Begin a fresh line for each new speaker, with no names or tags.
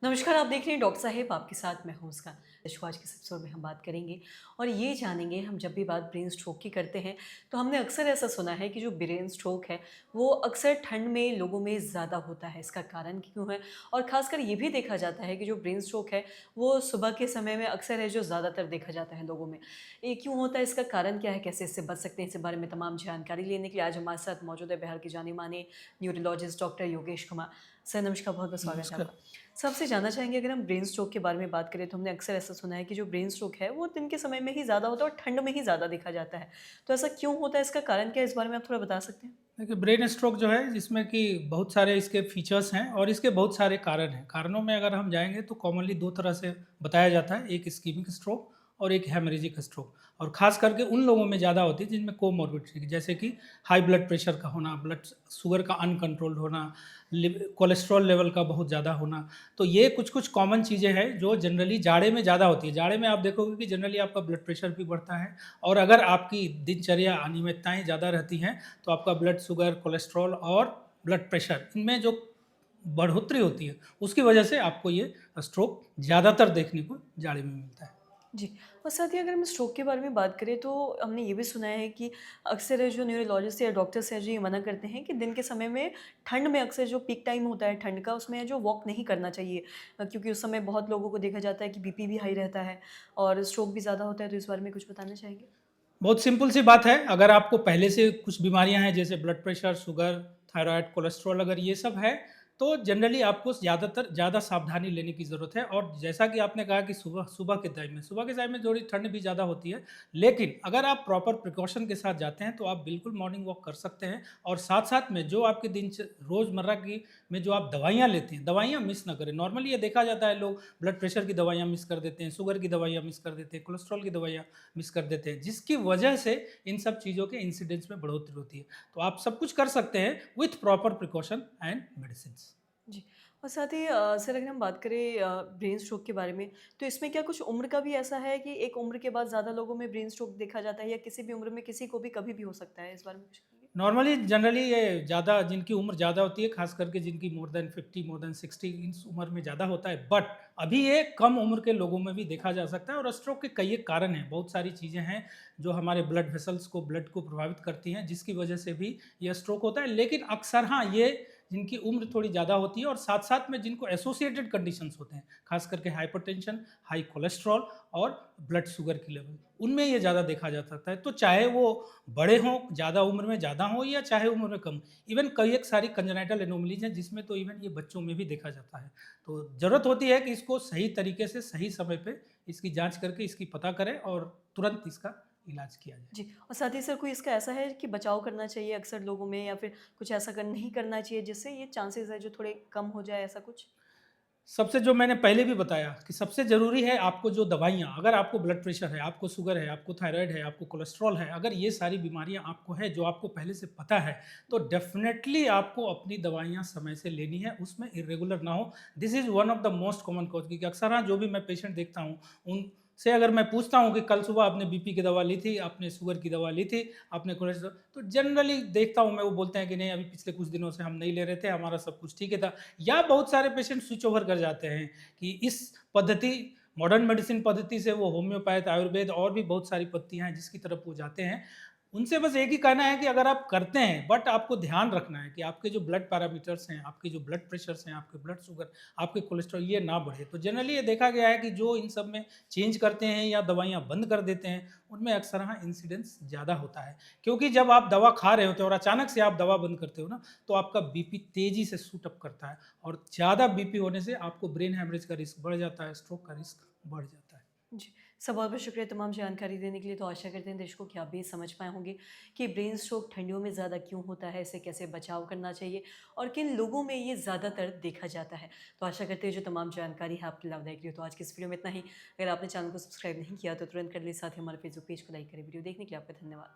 नमस्कार, आप देख रहे हैं डॉक्टर साहेब आपके साथ मैं हूँ उसका। आज के इस एपिसोड में हम बात करेंगे और ये जानेंगे हम जब भी बात ब्रेन स्ट्रोक की करते हैं तो हमने अक्सर ऐसा सुना है कि जो ब्रेन स्ट्रोक है वो अक्सर ठंड में लोगों में ज़्यादा होता है। इसका कारण क्यों है? और ख़ासकर ये भी देखा जाता है कि जो ब्रेन स्ट्रोक है वो सुबह के समय में अक्सर है जो ज़्यादातर देखा जाता है लोगों में। ये क्यों होता है? इसका कारण क्या है? कैसे इससे बच सकते हैं? इस बारे में तमाम जानकारी लेने के लिए आज हमारे साथ मौजूद है बिहार के जाने माने neurologist doctor Yogesh Kumar. Sir नमस्कार, बहुत बहुत स्वागत है
नमस्कार।
आपका। सबसे जानना चाहेंगे अगर हम ब्रेन स्ट्रोक के बारे में बात करें तो हमने अक्सर ऐसा सुना है कि जो ब्रेन स्ट्रोक है वो दिन के समय में ही ज़्यादा होता है और ठंड में ही ज़्यादा देखा जाता है। तो ऐसा क्यों होता है? इसका कारण क्या है? इस बारे में आप थोड़ा बता सकते हैं?
देखिए, ब्रेन स्ट्रोक जो है जिसमें कि बहुत सारे इसके फीचर्स हैं और इसके बहुत सारे कारण हैं। कारणों में अगर हम जाएँगे तो कॉमनली 2 तरह से बताया जाता है, एक इस्केमिक स्ट्रोक और एक हेमरेजिक स्ट्रोक। और ख़ास करके उन लोगों में ज़्यादा होती है जिनमें कोमॉर्बिडिटी जैसे कि हाई ब्लड प्रेशर का होना, ब्लड शुगर का अनकंट्रोल्ड होना, कोलेस्ट्रॉल लेवल का बहुत ज़्यादा होना। तो ये कुछ-कुछ कॉमन चीज़ें हैं जो जनरली जाड़े में ज़्यादा होती है। जाड़े में आप देखोगे कि जनरली आपका ब्लड प्रेशर भी बढ़ता है और अगर आपकी दिनचर्या अनियमितताएँ ज़्यादा रहती हैं तो आपका ब्लड शुगर, कोलेस्ट्रॉल और ब्लड प्रेशर इनमें जो बढ़ोतरी होती है, उसकी वजह से आपको ये स्ट्रोक ज़्यादातर देखने को जाड़े में मिलता है।
जी। और साथ ही अगर हम स्ट्रोक के बारे में बात करें तो हमने ये भी सुना है कि अक्सर जो न्यूरोलॉजिस्ट या डॉक्टर्स हैं जो ये मना करते हैं कि दिन के समय में ठंड में अक्सर जो पीक टाइम होता है ठंड का उसमें जो वॉक नहीं करना चाहिए। क्योंकि उस समय बहुत लोगों को देखा जाता है कि बीपी भी हाई रहता है और स्ट्रोक भी ज़्यादा होता है। तो इस बारे में कुछ बताना चाहेंगे?
बहुत सिंपल सी बात है, अगर आपको पहले से कुछ बीमारियाँ हैं जैसे blood pressure, sugar, thyroid, cholesterol अगर ये सब है, तो जनरली आपको ज़्यादा सावधानी लेने की ज़रूरत है और जैसा कि आपने कहा कि सुबह के टाइम में थोड़ी ठंड भी ज़्यादा होती है, लेकिन अगर आप प्रॉपर प्रिकॉशन के साथ जाते हैं, तो आप बिल्कुल मॉर्निंग वॉक कर सकते हैं और साथ-साथ में जो आपके रोज़मर्रा की में जो आप दवाइयाँ लेते हैं, दवाइयाँ मिस ना करें। नॉर्मली ये देखा जाता है लोग ब्लड प्रेशर की दवाइयाँ मिस कर देते हैं, शुगर की दवाइयाँ मिस कर देते हैं, कोलेस्ट्रॉल की दवाइयाँ मिस कर देते हैं, जिसकी वजह से इन सब चीज़ों के इंसिडेंस में बढ़ोतरी होती है। तो आप सब कुछ कर सकते हैं with proper precaution and medicines.
जी। और साथ ही सर अगर हम बात करें ब्रेन स्ट्रोक के बारे में, तो इसमें क्या कुछ उम्र का भी ऐसा है कि एक उम्र के बाद ज़्यादा लोगों में ब्रेन स्ट्रोक देखा जाता है या किसी भी उम्र में किसी को भी कभी भी हो सकता है? इस बारे में कुछ कहिए?
नॉर्मली जनरली ये ज़्यादा जिनकी उम्र ज़्यादा होती है, ख़ास करके जिनकी मोर देन 50, मोर देन 60 इस उम्र में ज़्यादा होता है। बट अभी ये कम उम्र के लोगों में भी देखा जा सकता है और स्ट्रोक के कई एक कारण हैं। बहुत सारी चीज़ें हैं जो हमारे ब्लड को प्रभावित करती हैं, जिसकी वजह से भी ये स्ट्रोक होता है। लेकिन अक्सर हाँ, ये जिनकी उम्र थोड़ी ज़्यादा होती है और साथ-साथ में जिनको एसोसिएटेड कंडीशंस होते हैं, ख़ास करके हाइपरटेंशन, हाई कोलेस्ट्रॉल और ब्लड शुगर की लेवल, उनमें ये ज़्यादा देखा जा सकता है। तो चाहे वो बड़े हों, ज़्यादा उम्र में ज़्यादा हों या चाहे उम्र में कम। इवन कई एक सारी कंजेनाइटल एनोमलीज़ हैं जिसमें तो इवन ये बच्चों में भी देखा जाता है। तो ज़रूरत होती है कि इसको सही तरीके से, सही समय पे इसकी जाँच करके इसकी पता करें और तुरंत इसका इलाज किया जाए।
जी। और साथ ही सर कोई इसका ऐसा है कि बचाव करना चाहिए अक्सर लोगों में या फिर कुछ ऐसा नहीं करना चाहिए जिससे ये चांसेज़ है जो थोड़े कम हो जाए ऐसा कुछ?
सबसे जो मैंने पहले भी बताया कि सबसे ज़रूरी है आपको जो दवाइयाँ अगर आपको ब्लड प्रेशर है, आपको शुगर है, आपको थायराइड है, आपको कोलेस्ट्रॉल है, अगर ये सारी बीमारियाँ आपको है जो आपको पहले से पता है, तो डेफ़िनेटली आपको अपनी दवाइयाँ समय से लेनी है, उसमें इर्रेगुलर ना हो। This is one of the most common cause क्योंकि अक्सर हाँ, जो भी मैं पेशेंट देखता हूँ, उनसे अगर मैं पूछता हूँ कि कल सुबह आपने बीपी की दवा ली थी, आपने शुगर की दवा ली थी, आपने कोलेस्ट्रॉल तो जनरली देखता हूँ मैं वो बोलते हैं कि नहीं अभी पिछले कुछ दिनों से हम नहीं ले रहे थे, हमारा सब कुछ ठीक है था। या बहुत सारे पेशेंट स्विच ओवर कर जाते हैं कि इस पद्धति मॉडर्न मेडिसिन पद्धति से वो होम्योपैथ, आयुर्वेद और भी बहुत सारी पत्तियाँ हैं जिसकी तरफ वो जाते हैं। उनसे बस एक ही कहना है कि अगर आप करते हैं बट आपको ध्यान रखना है कि आपके जो ब्लड पैरामीटर्स हैं, आपके जो ब्लड प्रेशर्स हैं, आपके ब्लड शुगर, आपके कोलेस्ट्रॉल ये ना बढ़े। तो जनरली ये देखा गया है कि जो इन सब में चेंज करते हैं या दवाइयाँ बंद कर देते हैं, उनमें अक्सर हाँ इंसिडेंस ज़्यादा होता है। क्योंकि जब आप दवा खा रहे होते हो और अचानक से आप दवा बंद करते हो ना, तो आपका बीपी तेज़ी से शूट अप करता है और ज़्यादा बीपी होने से आपको ब्रेन हैमरेज का रिस्क बढ़ जाता है, स्ट्रोक का रिस्क बढ़ जाता है।
जी। सर बहुत-बहुत शुक्रिया तमाम जानकारी देने के लिए। तो आशा करते हैं दर्शकों कि आप भी समझ पाए होंगे कि ब्रेन स्ट्रोक ठंडियों में ज़्यादा क्यों होता है, इससे कैसे बचाव करना चाहिए और किन लोगों में ये ज़्यादातर देखा जाता है। तो आशा करते हैं जो तमाम जानकारी है आपके लाभदायक रही हो। तो आज की इस वीडियो में इतना ही। अगर आपने चैनल को सब्सक्राइब नहीं किया तो तुरंत कर लें, साथ ही हमारे फेसबुक पेज को लाइक करें। वीडियो देखने के लिए आपका धन्यवाद।